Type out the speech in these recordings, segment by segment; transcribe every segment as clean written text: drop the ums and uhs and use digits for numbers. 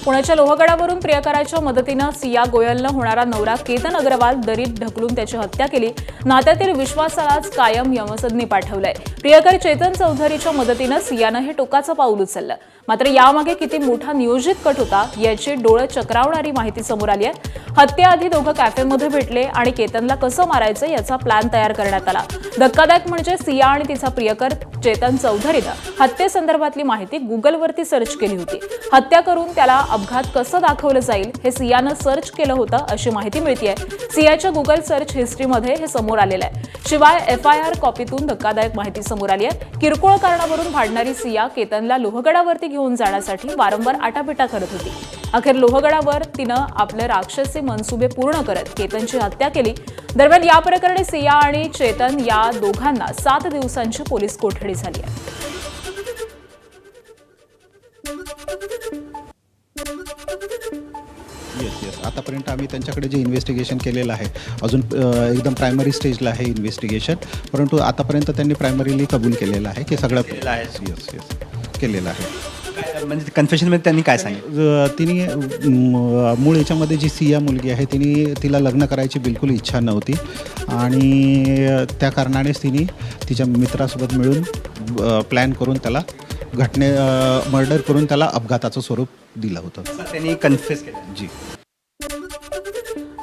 पुण्याच्या लोहगडावरून प्रियकराच्या मदतीनं सिया गोयलनं होणारा नवरा केतन अग्रवाल दरीत ढकलून त्याची हत्या केली। नात्यातील विश्वासालाच कायम यमसदनी पाठवलंय। प्रियकर चेतन चौधरीच्या मदतीनं सियानं हे टोकाचं पाऊल उचललं। मात्र यामागे किती मोठा नियोजित कट होता याची डोळे चक्रावणारी माहिती समोर आली आहे। हत्येआधी दोघं कॅफेमध्ये भेटले आणि केतनला कसं मारायचं याचा प्लॅन तयार करण्यात आला। धक्कादायक म्हणजे सिया आणि तिचा प्रियकर चेतन चौधरीनं हत्येसंदर्भातली माहिती गुगलवरती सर्च केली होती। हत्या करून त्याला अपघात कसं दाखवलं जाईल हे सियानं सर्च केलं होतं अशी माहिती मिळतेय। सियाच्या गुगल सर्च हिस्ट्रीमध्ये हे समोर आलेलं आहे। शिवाय FIR कॉपीतून धक्कादायक माहिती समोर आली आहे। किरकोळ कारणावरून भांडणारी सिया केतनला लोहगडावरती घेऊन जाण्यासाठी वारंवार आटापिटा करत होती। अखेर लोहगडावर तिनं आपले राक्षसी मनसुबे पूर्ण करत केतनची हत्या केली। दरम्यान या प्रकरणी सिया आणि चेतन या दोघांना 7 दिवसांची पोलीस कोठडी झाली आहे। येस आतापर्यंत आम्ही त्यांच्याकडे जे इन्व्हेस्टिगेशन केलेलं आहे अजून एकदम प्रायमरी स्टेजला आहे इन्व्हेस्टिगेशन, परंतु आतापर्यंत त्यांनी प्रायमरीली कबूल केलेलं आहे की सगळं येस केलेलं आहे। म्हणजे कन्फेशनमध्ये त्यांनी काय सांगितलं? तिने मूळ याच्यामध्ये जी सिया मुलगी आहे तिला लग्न करायची बिलकुल इच्छा नव्हती आणि त्या कारणानेच तिने तिच्या मित्रासोबत मिळून प्लॅन करून त्याला मर्डर करून त्याला अपघाताचं स्वरूप दिलं होतं। त्यांनी कन्फेस केलं जी।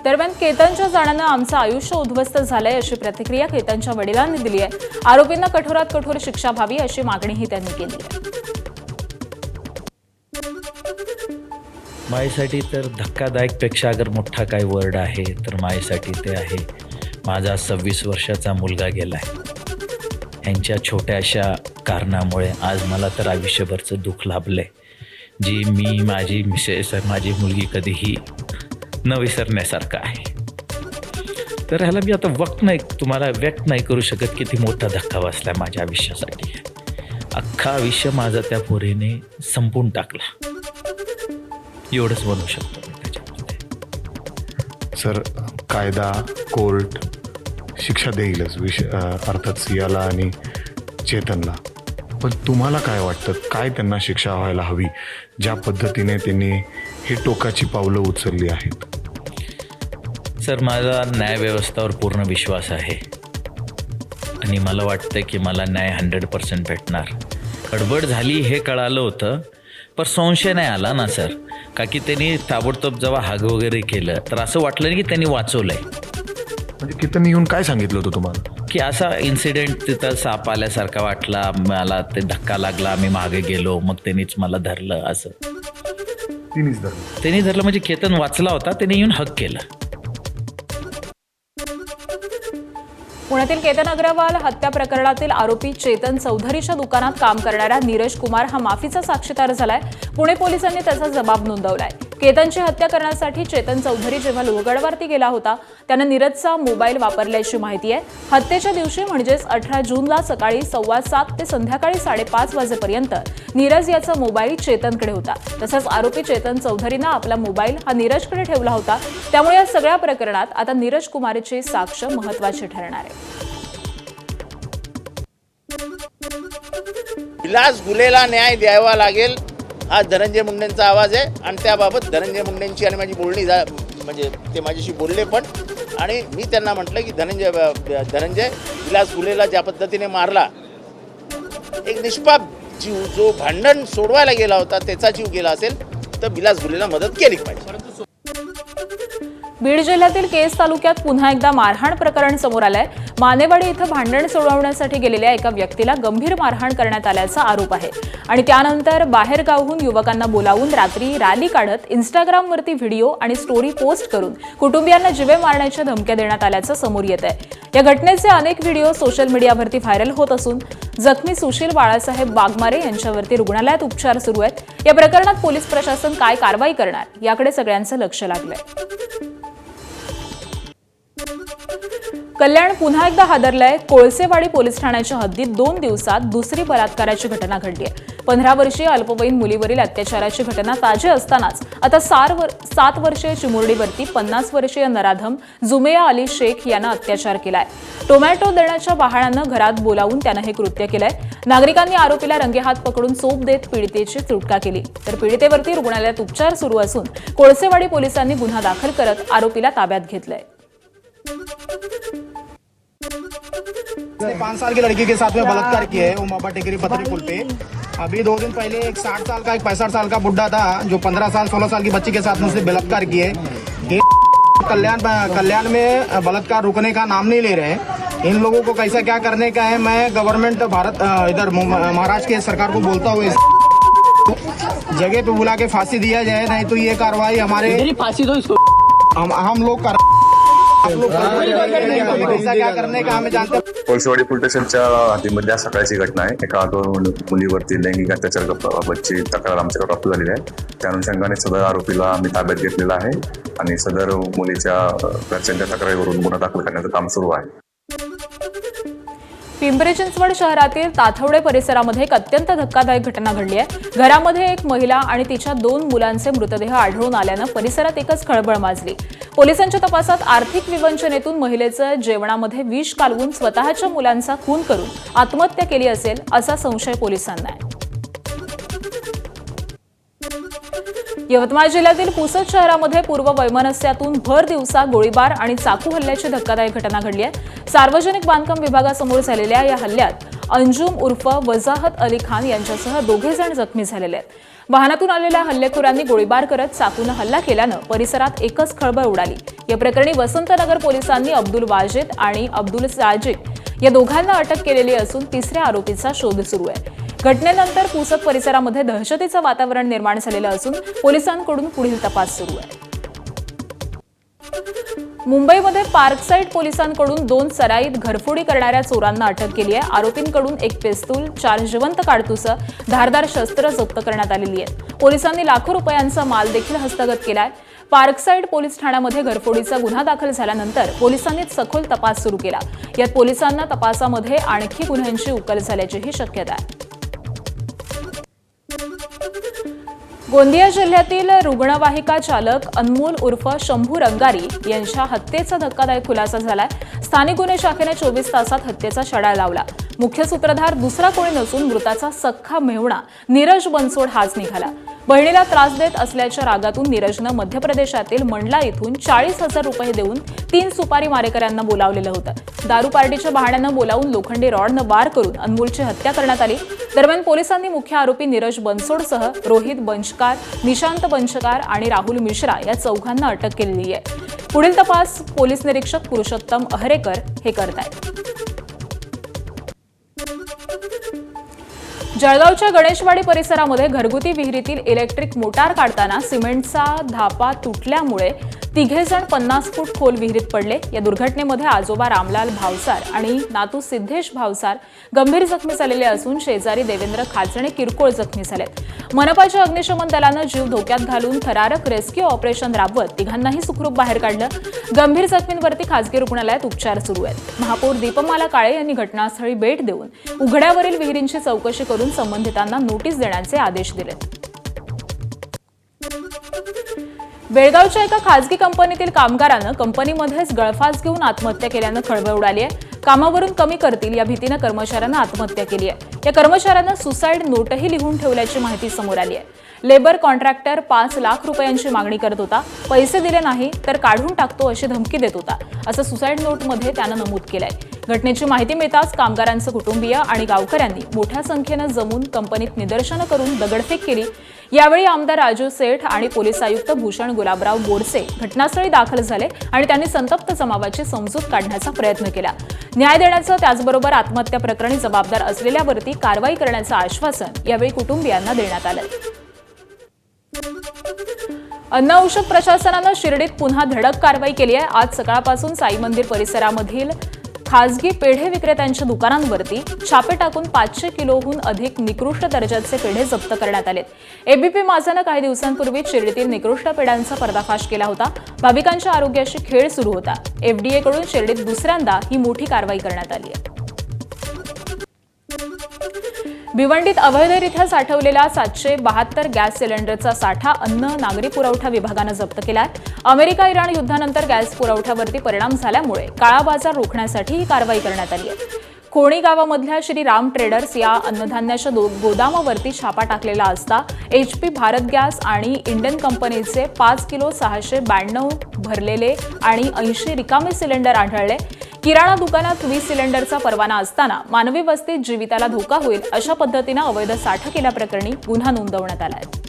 दरम्यान केतनच्या जाण्यानं आमचं आयुष्य उद्ध्वस्त झालंय अशी प्रतिक्रिया केतनच्या वडिलांनी दिली आहे। आरोपींना कठोरात कठोर शिक्षा व्हावी अशी मागणीही त्यांनी केली आहे। माझ्यासाठी तर धक्कादायक पेक्षा अगर मोठा काही वर्ड आहे तर माझ्यासाठी ते आहे माझा 26 वर्षाचा मुलगा गेलाय। यांच्या छोट्याशा कारणामुळे आज मला तर आयुष्यभरचं दुःख लाभलंय, जी मी माझी मिसेस माझी मुलगी कधीही न विसरण्यासारखं आहे। तर ह्याला मी आता तुम्हाला व्यक्त नाही करू शकत किती मोठा धक्का बसला माझ्या आयुष्यासाठी। अख्खा आयुष्य माझा त्या पोरीने संपून टाकला, एवढंच बनवू शकतो मी त्याच्यामध्ये। सर, कायदा कोर्ट शिक्षा देईलच अर्थात सियाला आणि चेतनला, पण तुम्हाला काय वाटतं काय त्यांना शिक्षा व्हायला हवी ज्या पद्धतीने त्यांनी ही टोकाची पावलं उचलली आहेत? सर, माझा न्यायव्यवस्थेवर पूर्ण विश्वास आहे आणि मला वाटतं की मला न्याय 100% भेटणार। गडबड झाली हे कळालं होतं, पण संशय नाही आला ना सर, का की त्यांनी ताबडतोब जेव्हा हाग वगैरे केलं तर असं वाटलं नाही की त्यांनी वाचवलंय। म्हणजे किती येऊन काय सांगितलं होतं तुम्हाला की असा इन्सिडेंट तिथं साप आल्यासारखा वाटला, मला ते धक्का लागला, मी मागे गेलो, मग त्यांनीच मला धरलं। असं त्यांनी धरलं म्हणजे केतन वाचला होता, त्यांनी येऊन हक केलं। पुण्यातील केतन अग्रवाल हत्या प्रकरणातील आरोपी चेतन चौधरीच्या दुकानात काम करणाऱ्या नीरज कुमार हा माफीचा साक्षीदार झालाय। पुणे पोलिसांनी त्याचा जबाब नोंदवलाय। केतनची हत्या करण्यासाठी चेतन चौधरी जेव्हा लोहगडवरती गेला होता त्यानं नीरजचा मोबाईल वापरल्याची माहिती आहे। हत्येच्या दिवशी म्हणजेच 18 जूनला सकाळी 7:15 ते संध्याकाळी 5:30 वाजेपर्यंत नीरज याचा मोबाईल चेतनकडे होता। तसंच आरोपी चेतन चौधरीनं आपला मोबाईल हा नीरजकडे ठेवला होता। त्यामुळे या सगळ्या प्रकरणात आता नीरज कुमारची साक्ष महत्त्वाची ठरणार आहे। विलास गुलेला न्याय द्यावा लागेल हा धनंजय मुंडेंचा आवाज आहे आणि त्याबाबत धनंजय मुंडेंची आणि माझी बोलणी म्हणजे ते माझ्याशी बोलले पण, आणि मी त्यांना म्हटलं की धनंजय विलास गुलेला ज्या पद्धतीने मारला, एक निष्पाप जीव जो भांडण सोडवायला गेला होता त्याचा जीव गेला असेल तर विलास गुलेला मदत केली पाहिजे। बीड जिल्ह्यातील केज तालुक्यात पुन्हा एकदा मारहाण प्रकरण समोर आलंय। मानेवाडी इथं भांडण सोडवण्यासाठी गेलेल्या एका व्यक्तीला गंभीर मारहाण करण्यात आल्याचा आरोप आहे आणि त्यानंतर बाहेरगावहून युवकांना बोलावून रात्री रॅली काढत इंस्टाग्रामवरती व्हिडिओ आणि स्टोरी पोस्ट करून कुटुंबियांना जीवे मारण्याच्या धमक्या देण्यात आल्याचं समोर येत आहे। या घटनेचे अनेक व्हिडिओ सोशल मीडियावरती व्हायरल होत असून जखमी सुशील बाळासाहेब वाघमारे यांच्यावरती रुग्णालयात उपचार सुरू आहेत। या प्रकरणात पोलीस प्रशासन काय कारवाई करणार याकडे सगळ्यांचं लक्ष लागलंय। कल्याण पुन्हा एकदा हादरलंय. कोळसेवाडी पोलीस ठाण्याच्या हद्दीत 2 दिवसात दुसरी बलात्काराची घटना घडली आहे. 15 वर्षीय अल्पवयीन मुलीवरील अत्याचाराची घटना ताजी असतानाच आता 7 वर्षीय चिमुरडीवरती 50 वर्षीय नराधम जुमेया अली शेख यानं अत्याचार केलाय. टोमॅटो देण्याच्या बहाण्यानं घरात बोलावून त्यानं हे कृत्य केलंय. नागरिकांनी आरोपीला रंगेहात पकडून चोप देत पीडितेची सुटका केली. तर पीडितेवरती रुग्णालयात उपचार सुरू असून कोळसेवाडी पोलिसांनी गुन्हा दाखल करत आरोपीला ताब्यात घेतलंय. 5 साल की लड़की के साथ में बलात्कार किया है उमाबा टेकरी पथरी पुल पे. अभी 2 दिन पहले एक 60 साल का एक 65 साल का बुढ़ा था जो 15 साल 16 साल की बच्ची के साथ मुझसे बलात्कार किए. ये कल्याण में बलात्कार रुकने का नाम नहीं ले रहे हैं. इन लोगों को कैसा क्या करने का है, मैं गवर्नमेंट भारत इधर महाराष्ट्र के सरकार को बोलता हूँ जगह पे बुला के फांसी दिया जाए, नहीं तो ये कार्रवाई हमारे फांसी दो इसको हम लोग कर कैसा क्या करने का हमें जानते हैं. कोळसेवाडी पोलीस स्टेशनच्या हद्दीमध्ये आज सकाळची घटना आहे. एका 2 मुलीवरती लैंगिक अत्याचाराबाबतची तक्रार आमच्याकडे प्राप्त झालेली आहे. त्या अनुषंगाने सदर आरोपीला आम्ही ताब्यात घेतलेला आहे आणि सदर मुलीच्या घरच्यांच्या तक्रारीवरून गुन्हा दाखल करण्याचं काम सुरू आहे. पिंपरी चिंचवड शहरातील ताथवडे परिसरामध्ये एक अत्यंत धक्कादायक घटना घडली आहे. घरामध्ये एक महिला आणि तिच्या 2 मुलांचे मृतदेह आढळून आल्यानं परिसरात एकच खळबळ माजली. पोलिसांच्या तपासात आर्थिक विवंचनेतून महिलेचं जेवणामध्ये विष कालवून स्वतःच्या मुलांचा खून करून आत्महत्या केली असेल असा संशय पोलिसांना आहे. यवतमाळ जिल्ह्यातील पुसद शहरामध्ये पूर्व वैमनस्यातून भर दिवसा गोळीबार आणि चाकू हल्ल्याची धक्कादायक घटना घडली आहे. सार्वजनिक बांधकाम विभागासमोर झालेल्या या हल्ल्यात अंजुम उर्फ वजाहत अली खान यांच्यासह 2 जण जखमी झालेले आहेत. वाहनातून आलेल्या हल्लेखोरांनी गोळीबार करत चाकूनं हल्ला केल्यानं परिसरात एकच खळबळ उडाली. या प्रकरणी वसंतनगर पोलिसांनी अब्दुल वाजिद आणि अब्दुल साजिद या दोघांना अटक केलेली असून 3ऱ्या आरोपीचा शोध सुरू आहे. घटनेनंतर पुसद परिसरामध्ये दहशतीचं वातावरण निर्माण झालेलं असून पोलिसांकडून पुढील तपास सुरू आहे. मुंबईमध्ये पार्कसाईड पोलिसांकडून 2 सराईत घरफोडी करणाऱ्या चोरांना अटक केली आहे. आरोपींकडून एक पिस्तूल, 4 जिवंत काडतुसं, धारदार शस्त्र जप्त करण्यात आलेली आहेत. पोलिसांनी लाखो रुपयांचा माल देखील हस्तगत केलाय. पार्कसाईड पोलीस ठाण्यामध्ये घरफोडीचा गुन्हा दाखल झाल्यानंतर पोलिसांनी सखोल तपास सुरू केला. यात पोलिसांना तपासामध्ये आणखी गुन्ह्यांची उकल झाल्याचीही शक्यता आहे. गोंदिया जिल्ह्यातील रुग्णवाहिका चालक अनमोल उर्फ शंभू रंगारी यांच्या हत्येचा धक्कादायक खुलासा झालाय. स्थानिक गुन्हे शाखेने 24 तासात हत्येचा छडा लावला. मुख्य सूत्रधार दुसरा कोणी नसून मृताचा सख्खा मेहुणा नीरज बनसोड हाच निघाला. बहिणीला त्रास देत असल्याच्या रागातून नीरजनं मध्य प्रदेशातील मंडला इथून 40,000 रुपये देऊन 3 सुपारी मारेकऱ्यांना बोलावलेलं होतं. दारू पार्टीच्या बहाण्यानं बोलावून लोखंडी रॉडनं वार करून अनमोलची हत्या करण्यात आली. दरम्यान पोलिसांनी मुख्य आरोपी नीरज बनसोडसह रोहित बंचकार, निशांत बंचकार आणि राहुल मिश्रा या 4घांना अटक केलेली आहे. पुढील तपास पोलीस निरीक्षक पुरुषोत्तम अहरेकर हे करतायत. जळगावच्या गणेशवाडी परिसरामध्ये घरगुती विहिरीतील इलेक्ट्रिक मोटार काढताना सिमेंटचा धापा तुटल्यामुळे 3 जण 50 फूट खोल विहिरीत पडले. या दुर्घटनेमध्ये आजोबा रामलाल भावसार आणि नातू सिद्धेश भावसार गंभीर जखमी झालेले असून शेजारी देवेंद्र खाचणे किरकोळ जखमी झालेत. मनपाच्या अग्निशमन दलानं जीव धोक्यात घालून थरारक रेस्क्यू ऑपरेशन राबवत 3घांनाही सुखरूप बाहेर काढलं. गंभीर जखमींवरती खासगी रुग्णालयात उपचार सुरू आहेत. महापौर दीपमाला काळे यांनी घटनास्थळी भेट देऊन उघड्यावरील विहिरींची चौकशी करून संबंधितांना नोटीस देण्याचे आदेश दिले. बेळगावच्या एका खासगी कंपनीतील कामगारानं कंपनीमध्येच गळफास घेऊन आत्महत्या केल्यानं खळबळ उडाली आहे. कामावरून कमी करतील या भीतीनं कर्मचाऱ्यानं आत्महत्या केली आहे. या कर्मचाऱ्यानं सुसाईड नोटही लिहून ठेवल्याची माहिती समोर आली आहे. लेबर कॉन्ट्रॅक्टर 5 लाख रुपयांची मागणी करत होता. पैसे दिले नाही तर काढून टाकतो अशी धमकी देत होता, असं सुसाईड नोटमध्ये त्यानं नमूद केलंय. घटनेची माहिती मिळताच कामगारांचे कुटुंबीय आणि गावकऱ्यांनी मोठ्या संख्येनं जमून कंपनीत निदर्शनं करून दगडफेक केली. यावेळी आमदार राजू सेठ आणि पोलीस आयुक्त भूषण गुलाबराव बोरसे घटनास्थळी दाखल झाले आणि त्यांनी संतप्त जमावाची समजूत काढण्याचा प्रयत्न केला. न्याय देण्याचं त्याचबरोबर आत्महत्या प्रकरणी जबाबदार असलेल्यावरती कारवाई करण्याचं आश्वासन यावेळी कुटुंबियांना देण्यात आलं. अन्न औषध प्रशासनानं शिर्डीत पुन्हा धडक कारवाई केली आहे. आज सकाळपासून साई मंदिर परिसरामधील खासगी पेढे विक्रेत्यांच्या दुकानांवरती छापे टाकून 500 किलोहून अधिक निकृष्ट दर्जाचे पेढे जप्त करण्यात आलेत। एबीपी माझानं काही दिवसांपूर्वी शिर्डीतील निकृष्ट पेढ्यांचा पर्दाफाश केला होता। भाविकांच्या आरोग्याशी खेळ सुरू होता। एफडीएकडून शिर्डीत दुसऱ्यांदा ही मोठी कारवाई करण्यात आली आहे। भिवंडीत अवैधरित्या साठवलेला 772 गॅस सिलेंडरचा साठा अन्न नागरी पुरवठा विभागानं जप्त केलाय। अमेरिका इराण युद्धानंतर गॅस पुरवठ्यावरती परिणाम झाल्यामुळे काळा बाजार रोखण्यासाठी ही कारवाई करण्यात आली आहे। खोणी गावामधल्या श्री राम ट्रेडर्स या अन्नधान्याच्या गोदामावरती छापा टाकलेला असता HP भारत गॅस आणि इंडियन कंपनीचे 5 किलो 692 भरलेले आणि 80 रिकामे सिलेंडर आढळले। किराणा दुकानात 20 सिलेंडरचा परवाना असताना मानवी वस्तीत जीविताला धोका होईल अशा पद्धतीनं अवैध साठा केल्याप्रकरणी गुन्हा नोंदवण्यात आला आहे।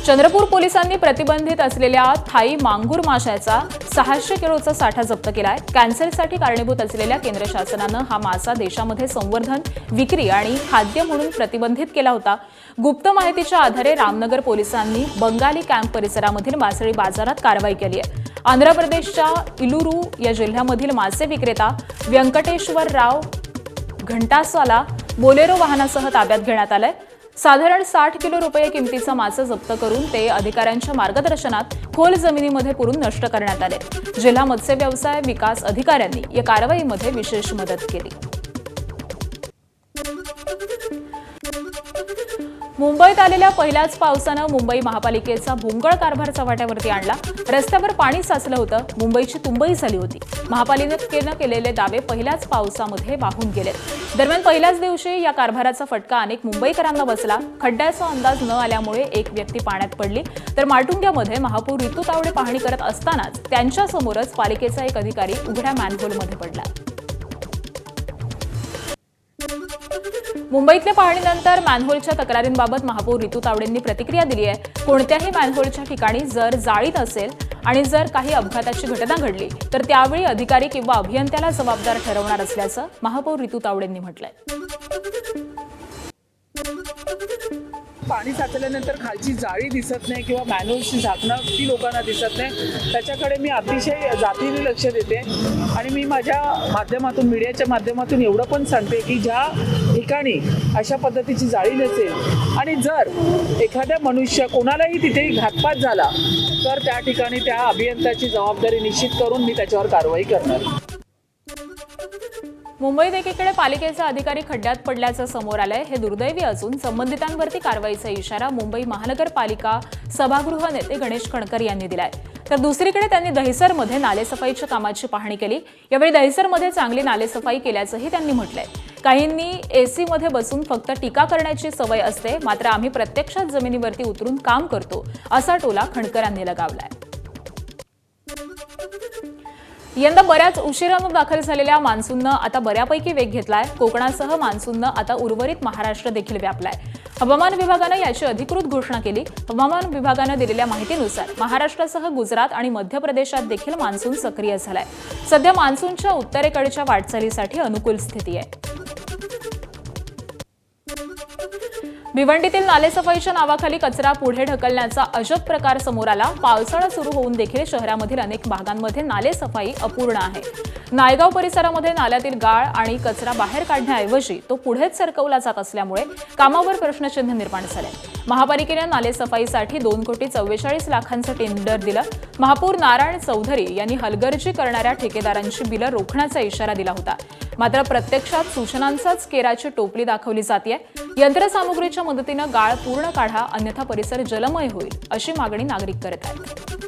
चंद्रपूर पोलिसांनी प्रतिबंधित असलेल्या थाई मांगूर माशाचा 600 किलोचा साठा जप्त केलाय। कॅन्सरसाठी कारणीभूत असलेल्या केंद्र शासनानं हा मासा देशामध्ये संवर्धन, विक्री आणि खाद्य म्हणून प्रतिबंधित केला होता। गुप्त माहितीच्या आधारे रामनगर पोलिसांनी बंगाली कॅम्प परिसरामधील मासळी बाजारात कारवाई केली आहे। आंध्र प्रदेशच्या इलुरू या जिल्ह्यामधील मासे विक्रेता व्यंकटेश्वरराव घंटासाला बोलेरो वाहनासह ताब्यात घेण्यात आलंय। साधारण 60 किलो रुपये किमतीचा मासा जप्त करून ते अधिकाऱ्यांच्या मार्गदर्शनात खोल जमिनीमध्ये पुरून नष्ट करण्यात आले। जिल्हा मत्स्य व्यवसाय विकास अधिकाऱ्यांनी या कारवाईमध्ये विशेष मदत केली। मुंबईत आलेल्या पहिल्याच पावसानं मुंबई महापालिकेचा भोंगळ कारभार चव्हाट्यावरती आणला। रस्त्यावर पाणी साचलं होतं, मुंबईची तुंबई झाली होती। महापालिकेनं केलेले दावे पहिल्याच पावसामध्ये वाहून गेले। दरम्यान पहिल्याच दिवशी या कारभाराचा फटका अनेक मुंबईकरांना बसला। खड्ड्याचा अंदाज न आल्यामुळे एक व्यक्ती पाण्यात पडली, तर माटुंग्यामध्ये महापौर रितू तावडे पाहणी करत असतानाच त्यांच्यासमोरच पालिकेचा एक अधिकारी उघड्या मॅनहोलमध्ये पडला। मुंबईतल्या पाहणीनंतर मॅनहोलच्या तक्रारींबाबत महापौर रितू तावडेंनी प्रतिक्रिया दिली आहे। कोणत्याही मॅनहोलच्या ठिकाणी जर जाळीत असेल आणि जर काही अपघाताची घटना घडली तर त्यावेळी अधिकारी किंवा अभियंत्याला जबाबदार ठरवणार असल्याचं महापौर रितू तावडेंनी म्हटलंय। पाणी साचल्यानंतर खालची जाळी दिसत नाही किंवा मॅन्युअलची झाकणं ती लोकांना दिसत नाही, त्याच्याकडे मी अतिशय जातीने लक्ष देते। आणि मी माझ्या माध्यमातून, मीडियाच्या माध्यमातून एवढं पण सांगते की ज्या ठिकाणी अशा पद्धतीची जाळी नसेल आणि जर एखाद्या मनुष्य कोणालाही तिथे घातपात झाला तर त्या ठिकाणी त्या अभियंत्याची जबाबदारी निश्चित करून मी त्याच्यावर कारवाई करणार। मुंबईत एकीकडे पालिकेचा अधिकारी खड्ड्यात पडल्याचं समोर आलंय। हे दुर्दैवी असून संबंधितांवरती कारवाईचा इशारा मुंबई महानगरपालिका सभागृह नेते गणेश खणकर यांनी दिलाय। तर दुसरीकडे त्यांनी दहिसरमध्ये नालेसफाईच्या कामाची पाहणी केली। यावेळी दहिसरमध्ये चांगली नालेसफाई केल्याचंही त्यांनी म्हटलंय। काहींनी एसीमध्ये बसून फक्त टीका करण्याची सवय असते, मात्र आम्ही प्रत्यक्षात जमिनीवरती उतरून काम करतो असा टोला खणकरांनी लगावलाय। यंदा बऱ्याच उशिरानं दाखल झालेल्या मान्सूननं आता बऱ्यापैकी वेग घेतलाय। कोकणासह मान्सूननं आता उर्वरित महाराष्ट्र देखील व्यापलाय। हवामान विभागानं याची अधिकृत घोषणा केली। हवामान विभागानं दिलेल्या माहितीनुसार महाराष्ट्रासह गुजरात आणि मध्य प्रदेशात देखील मान्सून सक्रिय झालाय। सध्या मान्सूनच्या उत्तरेकडच्या वाटचालीसाठी अनुकूल स्थिती आहे। भिवंडीतील नालेसफाईच्या नावाखाली कचरा पुढे ढकलण्याचा अजब प्रकार समोर आला। पावसाळा सुरू होऊन देखील शहरामधील अनेक भागांमध्ये नालेसफाई अपूर्ण आहे। नायगाव परिसरामध्ये नाल्यातील गाळ आणि कचरा बाहेर काढण्याऐवजी तो पुढेच सरकवला जात असल्यामुळे कामावर प्रश्नचिन्ह निर्माण झाले। महापालिकेने नालेसफाईसाठी 2,44 लाखांचं टेंडर दिलं। महापौर नारायण चौधरी यांनी हलगर्जी करणाऱ्या ठेकेदारांची बिलं रोखण्याचा इशारा दिला होता, मात्र प्रत्यक्षात सूचनांचाच केराची टोपली दाखवली जाते। यंत्रसामुग्रीच्या मदतीनं गाळ पूर्ण काढा, अन्यथा परिसर जलमय होईल अशी मागणी नागरिक करत आहेत।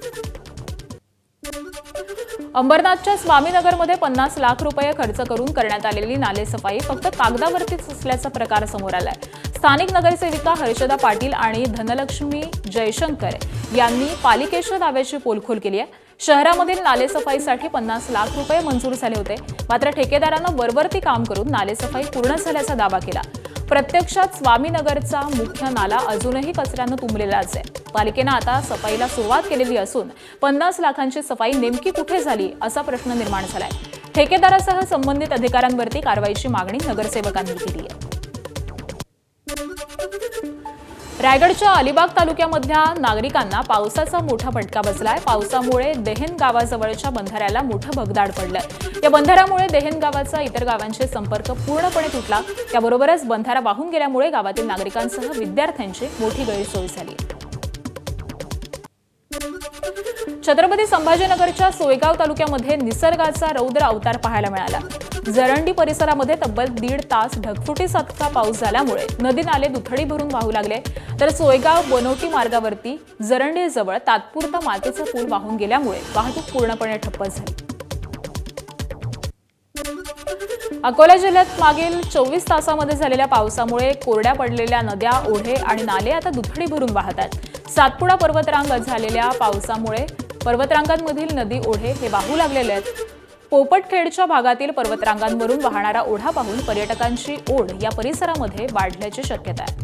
अंबरनाथच्या स्वामीनगरमध्ये 50 लाख रुपये खर्च करून करण्यात आलेली नालेसफाई फक्त कागदावरतीच असल्याचा प्रकार समोर आलाय। स्थानिक नगरसेविका हर्षदा पाटील आणि धनलक्ष्मी जयशंकर यांनी पालिकेच्या दाव्याची पोलखोल केली आहे। शहरामधील नालेसफाईसाठी 50 लाख रुपये मंजूर झाले होते, मात्र ठेकेदारानं वरवरती काम करून नालेसफाई पूर्ण झाल्याचा दावा केला। प्रत्यक्षात स्वामीनगरचा मुख्य नाला अजूनही कचऱ्यानं तुंबलेलाच आहे। पालिकेनं आता सफाईला सुरुवात केलेली असून 50 लाखांची सफाई नेमकी कुठे झाली असा प्रश्न निर्माण झालाय। ठेकेदारासह संबंधित अधिकाऱ्यांवरती कारवाईची मागणी नगरसेवकांनी केली आहे। रायगडच्या अलिबाग तालुक्यामधल्या नागरिकांना पावसाचा मोठा फटका बसलाय. पावसामुळे देहेन गावाजवळच्या बंधाऱ्याला मोठं भगदाड पडलंय. या बंधाऱ्यामुळे देहेन गावाचा इतर गावांशी संपर्क पूर्णपणे तुटला. त्याबरोबरच बंधारा वाहून गेल्यामुळे गावातील नागरिकांसह विद्यार्थ्यांची मोठी गैरसोय झाली. छत्रपती संभाजीनगरच्या सोयगाव तालुक्यामध्ये निसर्गाचा रौद्र अवतार पाहायला मिळाला. जरंडी परिसरामध्ये तब्बल 1.5 तास ढगफुटीसारखा पाऊस झाल्यामुळे नदी नाले दुथडी भरून वाहू लागले. तर सोयगाव बनोटी मार्गावरती जरंडीजवळ तात्पुरता मातीचा पूल वाहून गेल्यामुळे वाहतूक पूर्णपणे ठप्प झाली. अकोला जिल्ह्यात मागील 24 तासामध्ये झालेल्या पावसामुळे कोरड्या पडलेल्या नद्या, ओढे आणि नाले आता दुथडी भरून वाहतात. सातपुडा पर्वतरांग झालेल्या पावसामुळे पर्वतरांगांमधील नदी, ओढे हे वाहू लागलेले आहेत. पोपटखेडच्या भागातील पर्वतरांगांवरून वाहणारा ओढा पाहून पर्यटकांची ओढ या परिसरामध्ये वाढल्याची शक्यता आहे.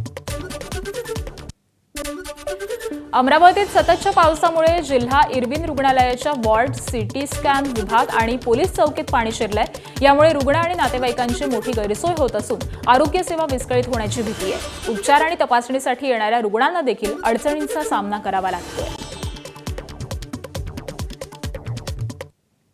अमरावतीत सततच्या पावसामुळे जिल्हा इरविन रुग्णालयाच्या वॉर्ड, सीटी स्कॅन विभाग आणि पोलीस चौकीत पाणी शिरलंय. यामुळे रुग्ण आणि नातेवाईकांची मोठी गैरसोय होत असून आरोग्य सेवा विस्कळीत होण्याची भीती आहे. उपचार आणि तपासणीसाठी येणाऱ्या रुग्णांना देखील अडचणींचा सामना करावा लागतोय.